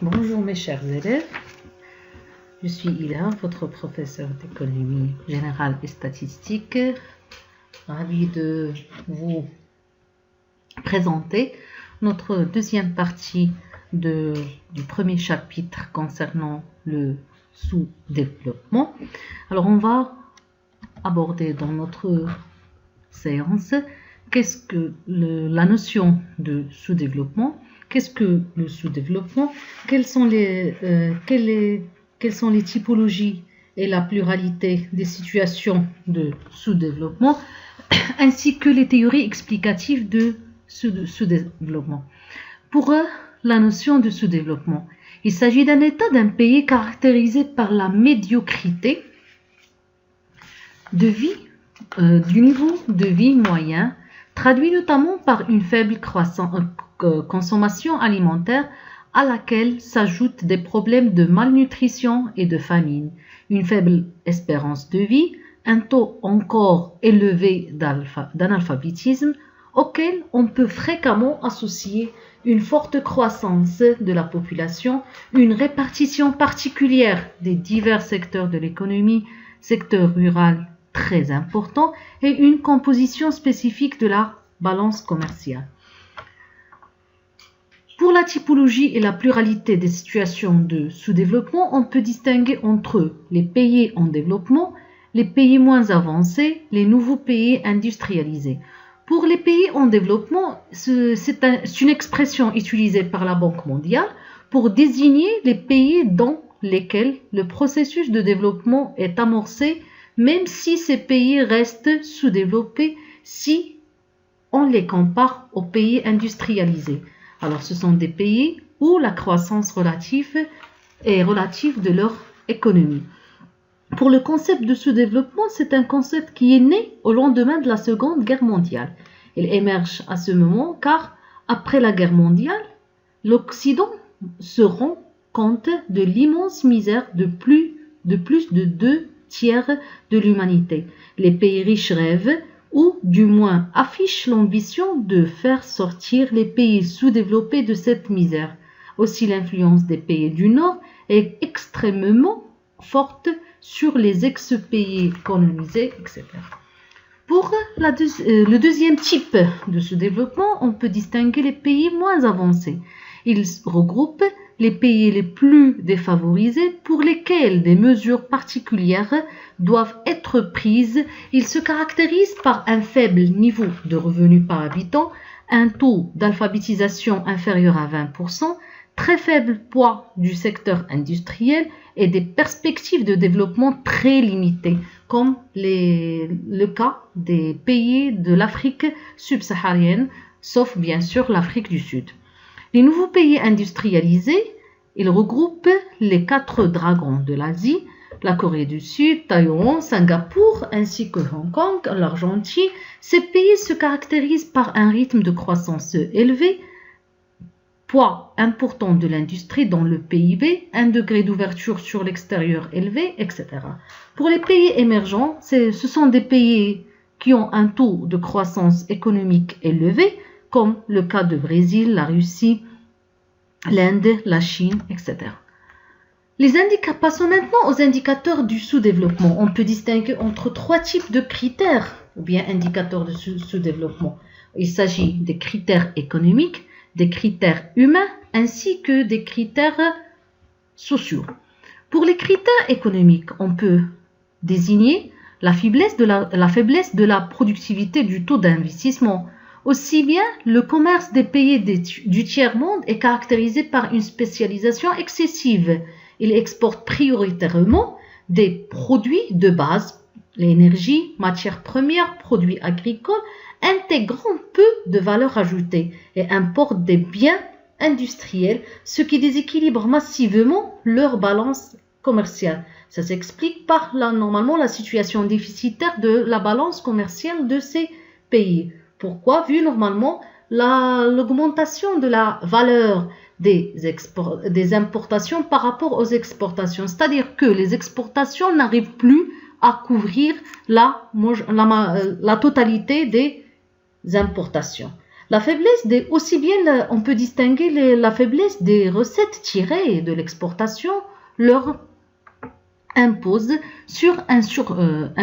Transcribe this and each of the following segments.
Bonjour mes chers élèves, je suis Ila, votre professeur d'économie générale et statistique. Ravi de vous présenter notre deuxième partie du premier chapitre concernant le sous-développement. Alors on va aborder dans notre séance qu'est-ce que la notion de sous-développement. Qu'est-ce que le sous-développement? Quelles sont les typologies et la pluralité des situations de sous-développement, ainsi que les théories explicatives de sous-développement. Pour la notion de sous-développement, il s'agit d'un état d'un pays caractérisé par la médiocrité de vie, du niveau de vie moyen, traduit notamment par une faible consommation alimentaire à laquelle s'ajoutent des problèmes de malnutrition et de famine, une faible espérance de vie, un taux encore élevé d'analphabétisme auquel on peut fréquemment associer une forte croissance de la population, une répartition particulière des divers secteurs de l'économie, secteur rural très important, et une composition spécifique de la balance commerciale. Pour la typologie et la pluralité des situations de sous-développement, on peut distinguer entre les pays en développement, les pays moins avancés, les nouveaux pays industrialisés. Pour les pays en développement, c'est une expression utilisée par la Banque mondiale pour désigner les pays dans lesquels le processus de développement est amorcé, même si ces pays restent sous-développés si on les compare aux pays industrialisés. Alors, ce sont des pays où la croissance est relative de leur économie. Pour le concept de sous-développement, c'est un concept qui est né au lendemain de la Seconde Guerre mondiale. Il émerge à ce moment car, après la guerre mondiale, l'Occident se rend compte de l'immense misère de plus de 2/3 de l'humanité. Les pays riches rêvent, ou du moins affiche l'ambition de faire sortir les pays sous-développés de cette misère. Aussi l'influence des pays du Nord est extrêmement forte sur les ex-pays colonisés, etc. Pour le deuxième type de sous-développement, on peut distinguer les pays moins avancés. Ils regroupent les pays les plus défavorisés pour lesquels des mesures particulières doivent être prises. Ils se caractérisent par un faible niveau de revenus par habitant, un taux d'alphabétisation inférieur à 20%, très faible poids du secteur industriel et des perspectives de développement très limitées, comme le cas des pays de l'Afrique subsaharienne, sauf bien sûr l'Afrique du Sud. Les nouveaux pays industrialisés, ils regroupent les 4 dragons de l'Asie, la Corée du Sud, Taïwan, Singapour, ainsi que Hong Kong, l'Argentine. Ces pays se caractérisent par un rythme de croissance élevé, poids important de l'industrie dans le PIB, un degré d'ouverture sur l'extérieur élevé, etc. Pour les pays émergents, ce sont des pays qui ont un taux de croissance économique élevé, comme le cas du Brésil, la Russie, l'Inde, la Chine, etc. Passons maintenant aux indicateurs du sous-développement. On peut distinguer entre 3 types de critères, ou bien indicateurs de sous-développement. Il s'agit des critères économiques, des critères humains, ainsi que des critères sociaux. Pour les critères économiques, on peut désigner la faiblesse de la productivité du taux d'investissement. Aussi bien, le commerce des pays du tiers-monde est caractérisé par une spécialisation excessive. Il exporte prioritairement des produits de base, l'énergie, matières premières, produits agricoles, intégrant peu de valeur ajoutée et importe des biens industriels, ce qui déséquilibre massivement leur balance commerciale. Ça s'explique par normalement la situation déficitaire de la balance commerciale de ces pays. Pourquoi? Vu normalement l'augmentation de la valeur des importations par rapport aux exportations. C'est-à-dire que les exportations n'arrivent plus à couvrir la totalité des importations. Aussi bien, on peut distinguer la faiblesse des recettes tirées de l'exportation leur impose sur un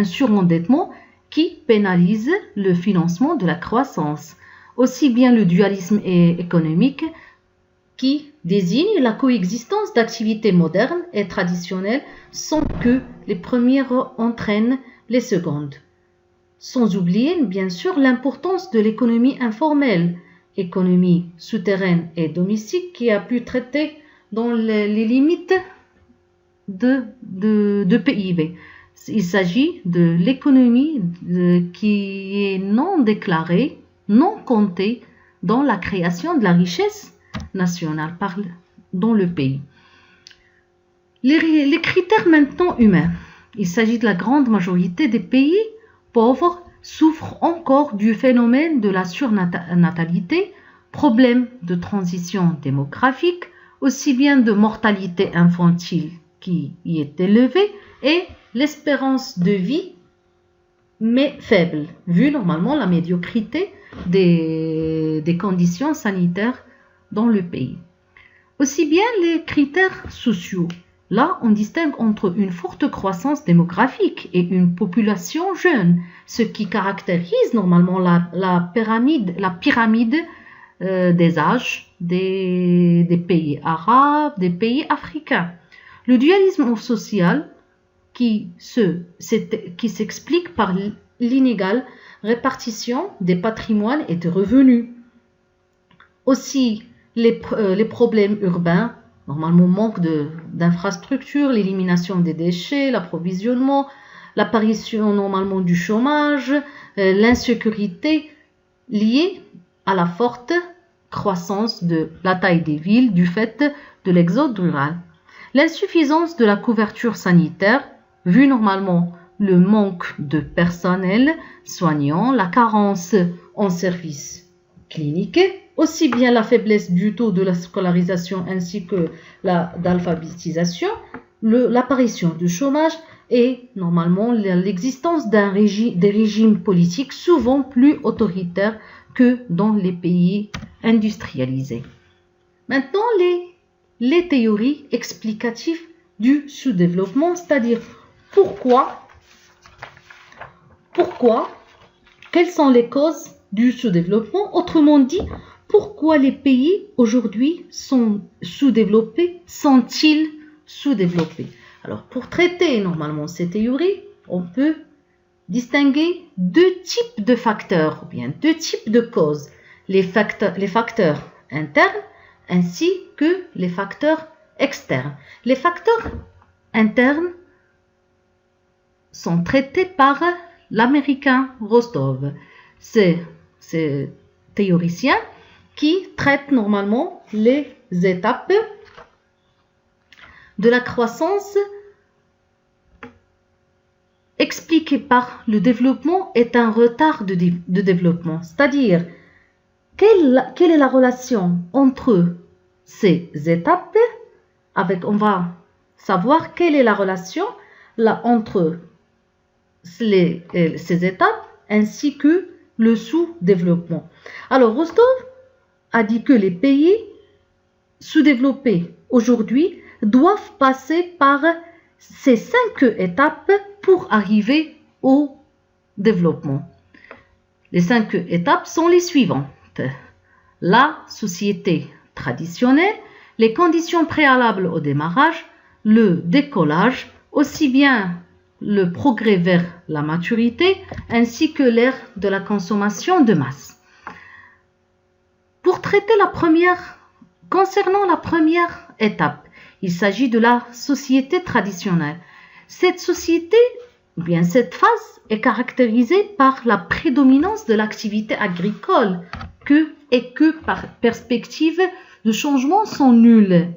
surendettement qui pénalise le financement de la croissance. Aussi bien le dualisme économique qui désigne la coexistence d'activités modernes et traditionnelles sans que les premières entraînent les secondes. Sans oublier bien sûr l'importance de l'économie informelle, économie souterraine et domestique qui a pu traiter dans les limites de PIB. Il s'agit de l'économie qui est non déclarée, non comptée dans la création de la richesse nationale dans le pays. Les critères maintenant humains. Il s'agit de la grande majorité des pays pauvres souffrent encore du phénomène de la surnatalité, problèmes de transition démographique, aussi bien de mortalité infantile qui y est élevée et l'espérance de vie mais faible, vu normalement la médiocrité des conditions sanitaires dans le pays. Aussi bien les critères sociaux. Là, on distingue entre une forte croissance démographique et une population jeune, ce qui caractérise normalement la pyramide des âges des pays arabes, des pays africains. Le dualisme social qui s'explique par l'inégale répartition des patrimoines et des revenus. Aussi, les problèmes urbains, normalement manque d'infrastructures, l'élimination des déchets, l'approvisionnement, l'apparition normalement du chômage, l'insécurité liée à la forte croissance de la taille des villes du fait de l'exode rural. L'insuffisance de la couverture sanitaire, vu normalement le manque de personnel soignant, la carence en services cliniques, aussi bien la faiblesse du taux de la scolarisation ainsi que d'alphabétisation, l'apparition du chômage et normalement l'existence des régimes politiques souvent plus autoritaires que dans les pays industrialisés. Maintenant, les théories explicatives du sous-développement, c'est-à-dire pourquoi, quelles sont les causes du sous-développement, autrement dit, pourquoi les pays aujourd'hui sont sous-développés, sont-ils sous-développés? Alors, pour traiter normalement ces théories, on peut distinguer deux types de facteurs, ou bien deux types de causes, les facteurs internes ainsi que les facteurs externes. Les facteurs internes sont traités par l'américain Rostov. C'est théoricien qui traite normalement les étapes de la croissance expliquée par le développement est un retard de développement. C'est-à-dire, quelle est la relation entre ces étapes on va savoir quelle est la relation entre ces étapes ainsi que le sous-développement. Alors, Rostov a dit que les pays sous-développés aujourd'hui doivent passer par ces 5 étapes pour arriver au développement. Les 5 étapes sont les suivantes. La société traditionnelle, les conditions préalables au démarrage, le décollage, aussi bien le progrès vers la maturité, ainsi que l'ère de la consommation de masse. Pour traiter concernant la première étape, il s'agit de la société traditionnelle. Cette société, cette phase est caractérisée par la prédominance de l'activité agricole et que par perspective de changement sont nulles.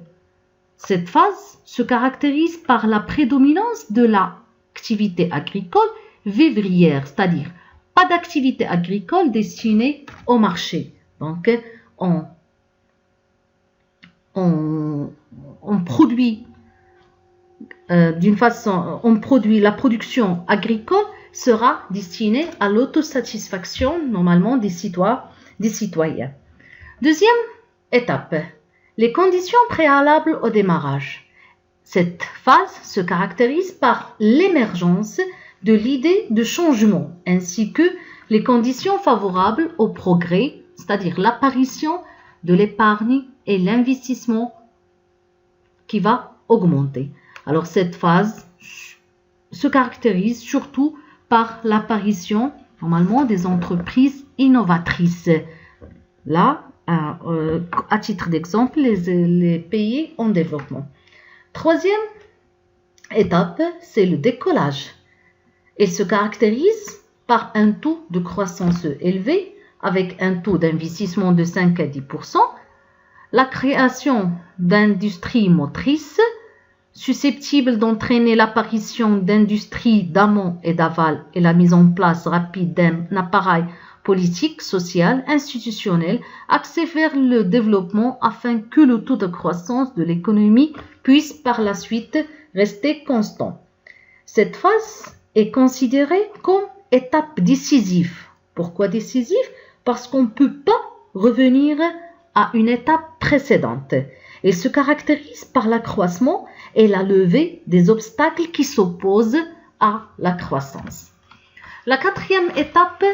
Cette phase se caractérise par la prédominance de l'activité agricole vivrière, c'est-à-dire pas d'activité agricole destinée au marché. Donc, on produit la production agricole sera destinée à l'autosatisfaction normalement des des citoyens. Deuxième étape, les conditions préalables au démarrage. Cette phase se caractérise par l'émergence de l'idée de changement ainsi que les conditions favorables au progrès, c'est-à-dire l'apparition de l'épargne et l'investissement qui va augmenter. Alors cette phase se caractérise surtout par l'apparition normalement des entreprises innovatrices. Là, à titre d'exemple, les pays en développement. Troisième étape, c'est le décollage. Il se caractérise par un taux de croissance élevé avec un taux d'investissement de 5 à 10%, la création d'industries motrices susceptibles d'entraîner l'apparition d'industries d'amont et d'aval et la mise en place rapide d'un appareil politique, social, institutionnel, axé vers le développement afin que le taux de croissance de l'économie puisse par la suite rester constant. Cette phase est considérée comme étape décisive. Pourquoi décisive? Parce qu'on ne peut pas revenir à une étape précédente. Elle se caractérise par l'accroissement et la levée des obstacles qui s'opposent à la croissance. La quatrième étape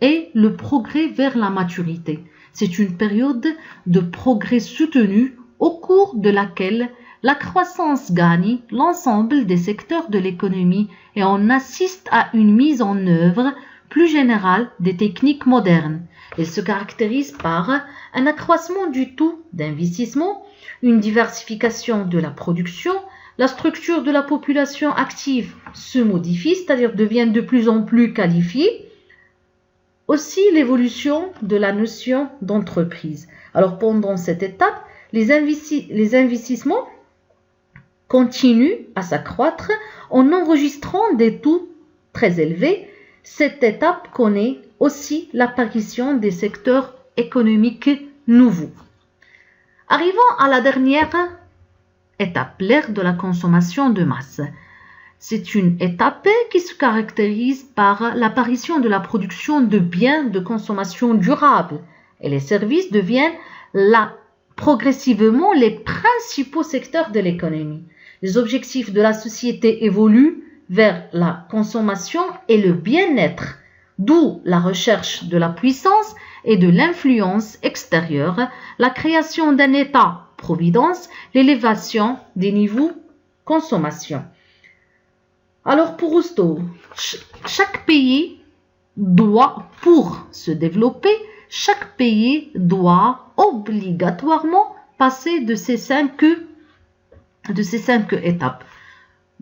est le progrès vers la maturité. C'est une période de progrès soutenu au cours de laquelle la croissance gagne l'ensemble des secteurs de l'économie et on assiste à une mise en œuvre plus générale des techniques modernes. Elle se caractérise par un accroissement du taux d'investissement, une diversification de la production, la structure de la population active se modifie, c'est-à-dire devient de plus en plus qualifiée, aussi l'évolution de la notion d'entreprise. Alors pendant cette étape, les investissements continuent à s'accroître en enregistrant des taux très élevés. Cette étape connaît aussi l'apparition des secteurs économiques nouveaux. Arrivons à la dernière étape, l'ère de la consommation de masse. C'est une étape qui se caractérise par l'apparition de la production de biens de consommation durable et les services deviennent progressivement les principaux secteurs de l'économie. Les objectifs de la société évoluent vers la consommation et le bien-être, d'où la recherche de la puissance et de l'influence extérieure, la création d'un État-providence, l'élévation des niveaux consommation. Alors pour Rousseau, chaque pays doit, pour se développer, chaque pays doit obligatoirement passer de ces cinq étapes.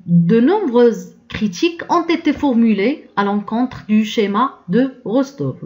De nombreuses critiques ont été formulées à l'encontre du schéma de Rostov.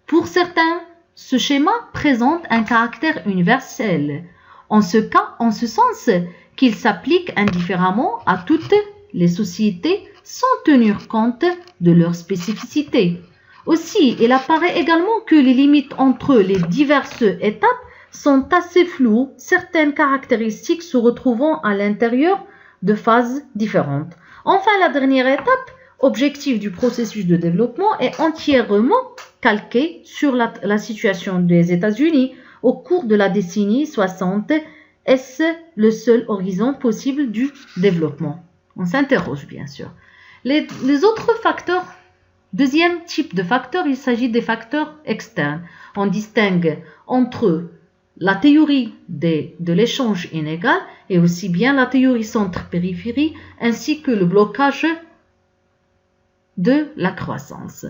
Pour certains, ce schéma présente un caractère universel, en ce sens qu'il s'applique indifféremment à toutes les sociétés sans tenir compte de leurs spécificités. Aussi, il apparaît également que les limites entre les diverses étapes sont assez floues, certaines caractéristiques se retrouvant à l'intérieur de phases différentes. Enfin, la dernière étape, objectif du processus de développement, est entièrement calquée sur la situation des États-Unis au cours de la décennie 60. Est-ce le seul horizon possible du développement? On s'interroge bien sûr. Les autres facteurs, deuxième type de facteurs, il s'agit des facteurs externes. On distingue entre la théorie de l'échange inégal et aussi bien la théorie centre-périphérie ainsi que le blocage de la croissance.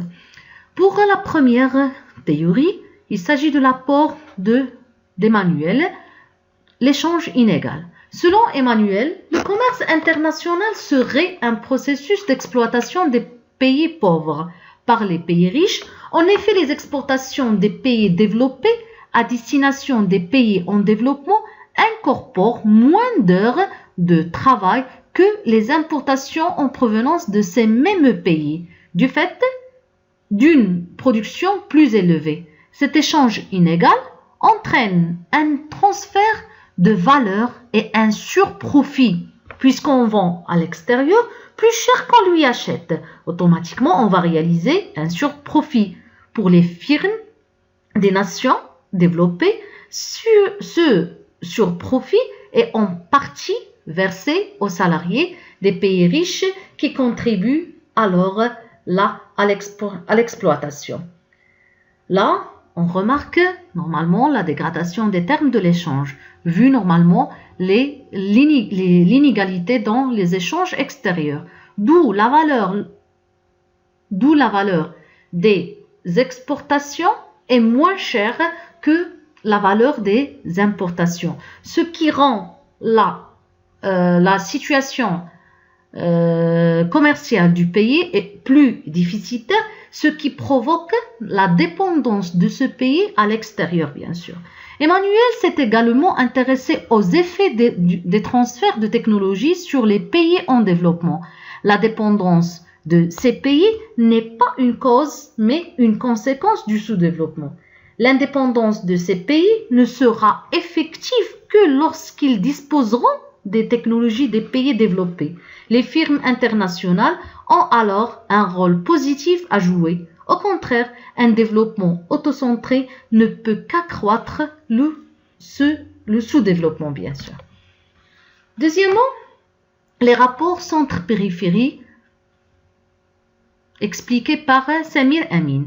Pour la première théorie, il s'agit de l'apport d'Emmanuel, l'échange inégal. Selon Emmanuel, le commerce international serait un processus d'exploitation des pays pauvres par les pays riches. En effet, les exportations des pays développés à destination des pays en développement incorporent moins d'heures de travail que les importations en provenance de ces mêmes pays, du fait d'une production plus élevée. Cet échange inégal entraîne un transfert de valeur et un surprofit, puisqu'on vend à l'extérieur plus cher qu'on lui achète. Automatiquement, on va réaliser un surprofit. Pour les firmes des nations développées, ce surprofit est en partie versé aux salariés des pays riches qui contribuent alors à l'exploitation. Là, on remarque normalement la dégradation des termes de l'échange, vu normalement l'inégalité dans les échanges extérieurs, d'où la valeur des exportations est moins chère que la valeur des importations, ce qui rend la situation commerciale du pays est plus déficitaire, ce qui provoque la dépendance de ce pays à l'extérieur, bien sûr. Emmanuel s'est également intéressé aux effets des transferts de technologies sur les pays en développement. La dépendance de ces pays n'est pas une cause, mais une conséquence du sous-développement. L'indépendance de ces pays ne sera effective que lorsqu'ils disposeront des technologies des pays développés. Les firmes internationales ont alors un rôle positif à jouer. Au contraire, un développement autocentré ne peut qu'accroître le sous-développement, bien sûr. Deuxièmement, les rapports centre-périphérie expliqués par Samir Amin.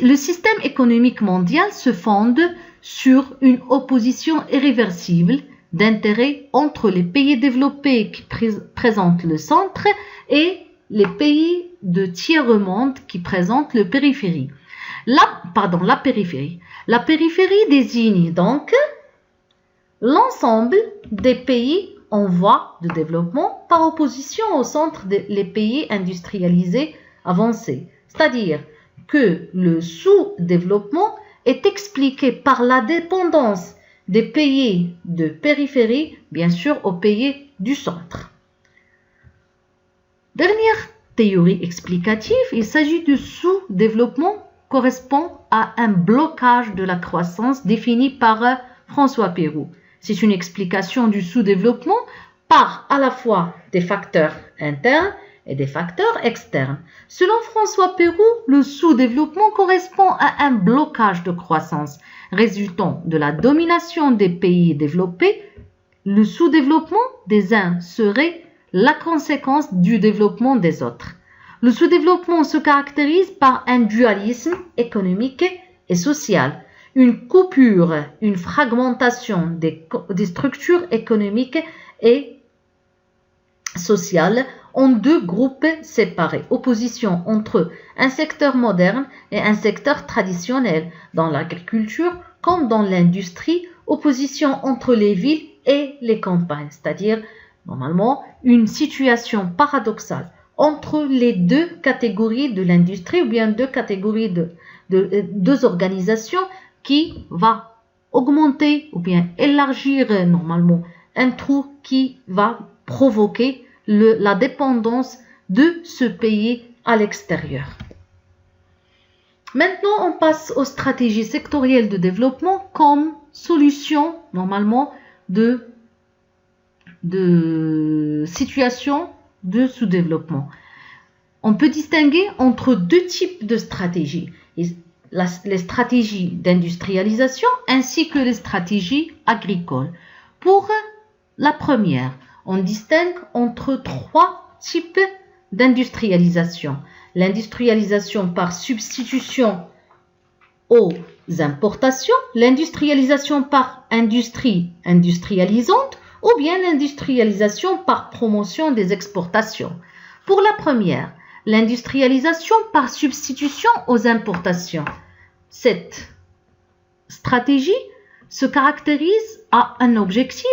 Le système économique mondial se fonde sur une opposition irréversible d'intérêts entre les pays développés qui présentent le centre et les pays de tiers-monde qui présentent la périphérie. La périphérie. La périphérie désigne donc l'ensemble des pays en voie de développement par opposition au centre des pays industrialisés avancés. C'est-à-dire que le sous-développement est expliqué par la dépendance des pays de périphérie, bien sûr, aux pays du centre. Dernière théorie explicative, il s'agit du sous-développement correspond à un blocage de la croissance défini par François Pérou. C'est une explication du sous-développement par à la fois des facteurs internes et des facteurs externes. Selon François Pérou, le sous-développement correspond à un blocage de croissance résultant de la domination des pays développés. Le sous-développement des uns serait la conséquence du développement des autres. Le sous-développement se caractérise par un dualisme économique et social, une coupure, une fragmentation des structures économiques et sociales en deux groupes séparés, opposition entre un secteur moderne et un secteur traditionnel, dans l'agriculture comme dans l'industrie, opposition entre les villes et les campagnes, c'est-à-dire normalement une situation paradoxale entre les deux catégories de l'industrie ou bien deux catégories deux organisations qui va augmenter ou bien élargir normalement un trou qui va provoquer la dépendance de ce pays à l'extérieur. Maintenant, on passe aux stratégies sectorielles de développement comme solution normalement de situation de sous-développement. On peut distinguer entre deux types de stratégies, les stratégies d'industrialisation ainsi que les stratégies agricoles. Pour la première, on distingue entre trois types d'industrialisation. L'industrialisation par substitution aux importations, l'industrialisation par industrie industrialisante ou bien l'industrialisation par promotion des exportations. Pour la première, l'industrialisation par substitution aux importations. Cette stratégie se caractérise à un objectif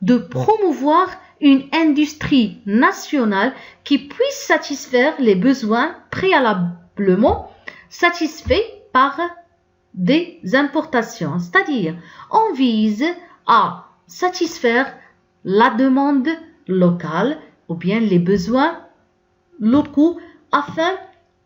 de promouvoir une industrie nationale qui puisse satisfaire les besoins préalablement satisfaits par des importations. C'est-à-dire, on vise à satisfaire la demande locale ou bien les besoins locaux afin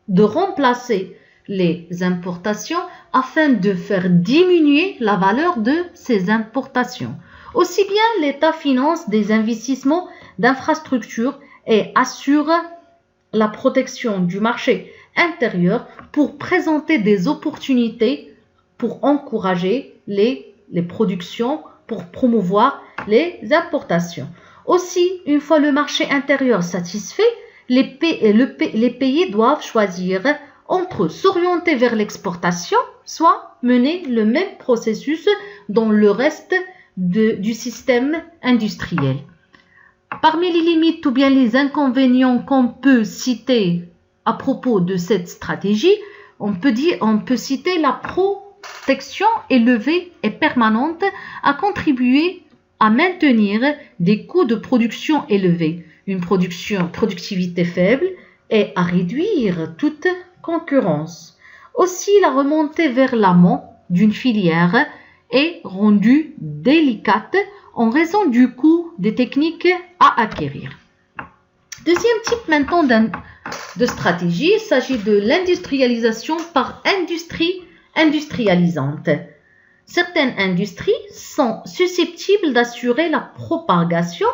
de remplacer les importations, afin de faire diminuer la valeur de ces importations. Aussi bien l'État finance des investissements d'infrastructures et assure la protection du marché intérieur pour présenter des opportunités pour encourager les productions, pour promouvoir les importations. Aussi, une fois le marché intérieur satisfait, les pays doivent choisir entre s'orienter vers l'exportation, soit mener le même processus dans le reste du système industriel. Parmi les limites ou bien les inconvénients qu'on peut citer à propos de cette stratégie, on peut citer la protection élevée et permanente à contribuer à maintenir des coûts de production élevés, une productivité faible et à réduire toute concurrence. Aussi, la remontée vers l'amont d'une filière est rendue délicate en raison du coût des techniques à acquérir. Deuxième type maintenant de stratégie, il s'agit de l'industrialisation par industrie industrialisante. Certaines industries sont susceptibles d'assurer la propagation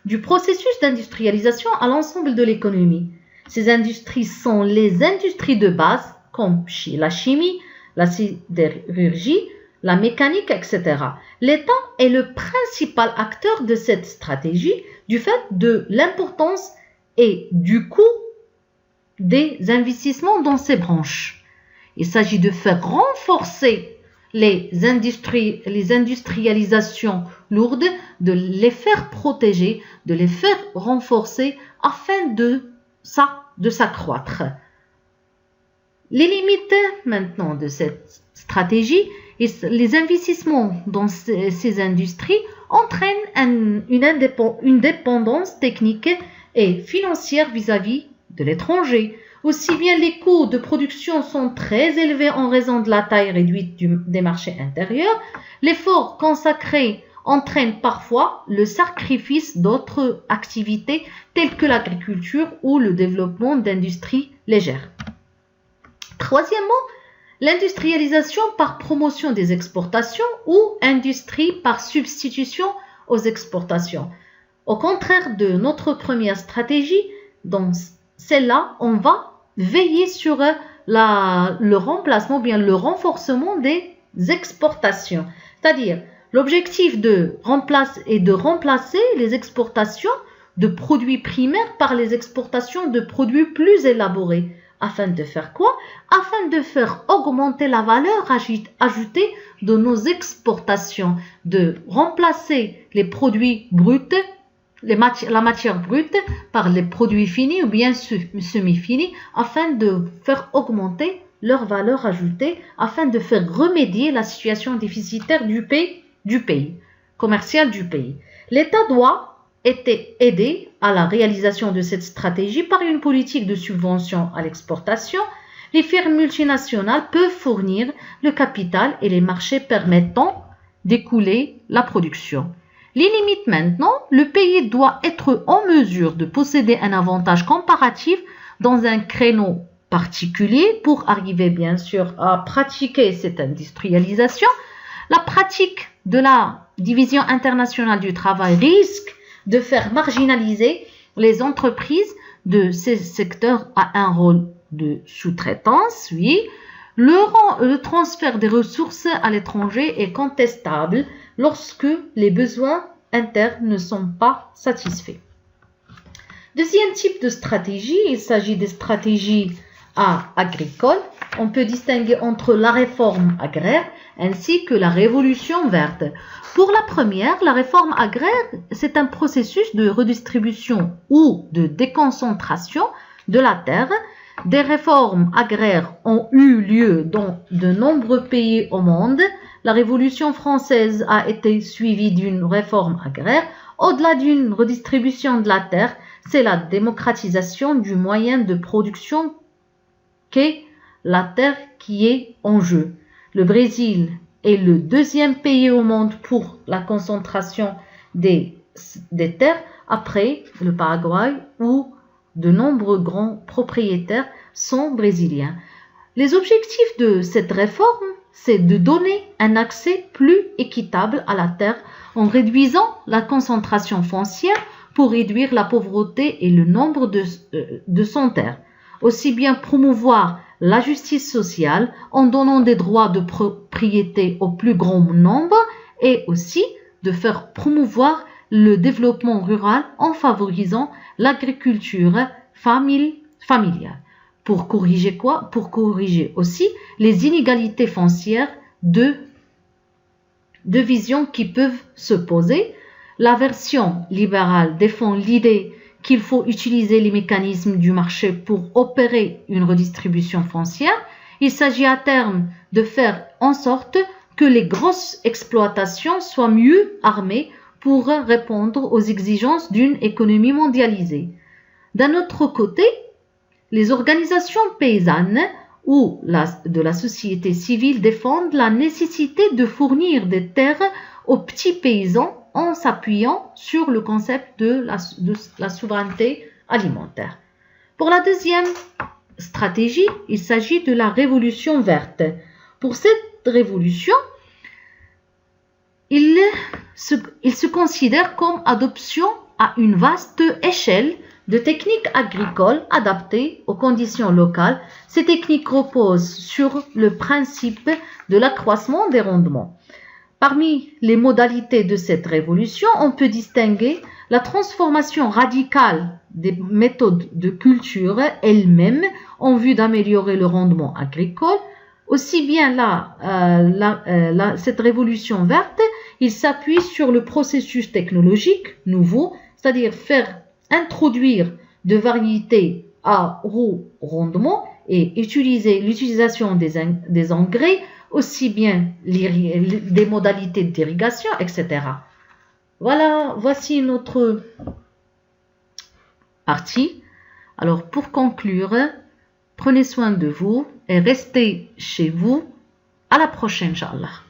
du processus d'industrialisation à l'ensemble de l'économie. Ces industries sont les industries de base, comme la chimie, la sidérurgie, la mécanique, etc. L'État est le principal acteur de cette stratégie du fait de l'importance et du coût des investissements dans ces branches. Il s'agit de faire renforcer les industrialisations lourdes, de les faire protéger, de les faire renforcer afin de s'accroître. Les limites maintenant de cette stratégie, les investissements dans ces industries entraînent une dépendance technique et financière vis-à-vis de l'étranger. Aussi bien les coûts de production sont très élevés en raison de la taille réduite des marchés intérieurs, l'effort consacré entraîne parfois le sacrifice d'autres activités telles que l'agriculture ou le développement d'industries légères. Troisièmement, l'industrialisation par promotion des exportations ou industrie par substitution aux exportations. Au contraire de notre première stratégie, dans celle-là, on va veiller sur le remplacement, bien le renforcement des exportations. C'est-à-dire, l'objectif est de remplacer les exportations de produits primaires par les exportations de produits plus élaborés. Afin de faire quoi? Afin de faire augmenter la valeur ajoutée de nos exportations, de remplacer les produits bruts, la matière brute par les produits finis ou bien semi-finis afin de faire augmenter leur valeur ajoutée, afin de faire remédier la situation déficitaire du pays, commercial du pays. L'État doit aider à la réalisation de cette stratégie par une politique de subvention à l'exportation. Les firmes multinationales peuvent fournir le capital et les marchés permettant d'écouler la production. Les limites maintenant, le pays doit être en mesure de posséder un avantage comparatif dans un créneau particulier pour arriver bien sûr à pratiquer cette industrialisation. La pratique de la division internationale du travail risque de faire marginaliser les entreprises de ces secteurs à un rôle de sous-traitance. Oui. Le transfert des ressources à l'étranger est contestable lorsque les besoins internes ne sont pas satisfaits. Deuxième type de stratégie, il s'agit des stratégies agricoles. On peut distinguer entre la réforme agraire ainsi que la révolution verte. Pour la première, la réforme agraire, c'est un processus de redistribution ou de déconcentration de la terre. Des réformes agraires ont eu lieu dans de nombreux pays au monde. La Révolution française a été suivie d'une réforme agraire. Au-delà d'une redistribution de la terre, c'est la démocratisation du moyen de production qu'est la terre qui est en jeu. Le Brésil est le deuxième pays au monde pour la concentration des terres après le Paraguay où de nombreux grands propriétaires sont brésiliens. Les objectifs de cette réforme, c'est de donner un accès plus équitable à la terre en réduisant la concentration foncière pour réduire la pauvreté et le nombre de sans terre. Aussi bien promouvoir la justice sociale en donnant des droits de propriété au plus grand nombre et aussi de faire promouvoir le développement rural en favorisant l'agriculture familiale. Pour corriger quoi? Pour corriger aussi les inégalités foncières de visions qui peuvent se poser. La version libérale défend l'idée qu'il faut utiliser les mécanismes du marché pour opérer une redistribution foncière. Il s'agit à terme de faire en sorte que les grosses exploitations soient mieux armées pour répondre aux exigences d'une économie mondialisée. D'un autre côté, les organisations paysannes ou de la société civile défendent la nécessité de fournir des terres aux petits paysans en s'appuyant sur le concept de la souveraineté alimentaire. Pour la deuxième stratégie, il s'agit de la révolution verte. Pour cette révolution, il se considère comme adoption à une vaste échelle de techniques agricoles adaptées aux conditions locales. Ces techniques reposent sur le principe de l'accroissement des rendements. Parmi les modalités de cette révolution, on peut distinguer la transformation radicale des méthodes de culture elles-mêmes en vue d'améliorer le rendement agricole. Aussi bien cette révolution verte, il s'appuie sur le processus technologique nouveau, c'est-à-dire faire introduire de variétés à haut rendement et l'utilisation des engrais, aussi bien des modalités d'irrigation, etc. Voici notre partie. Alors, pour conclure, prenez soin de vous et restez chez vous. À la prochaine, Inch'Allah.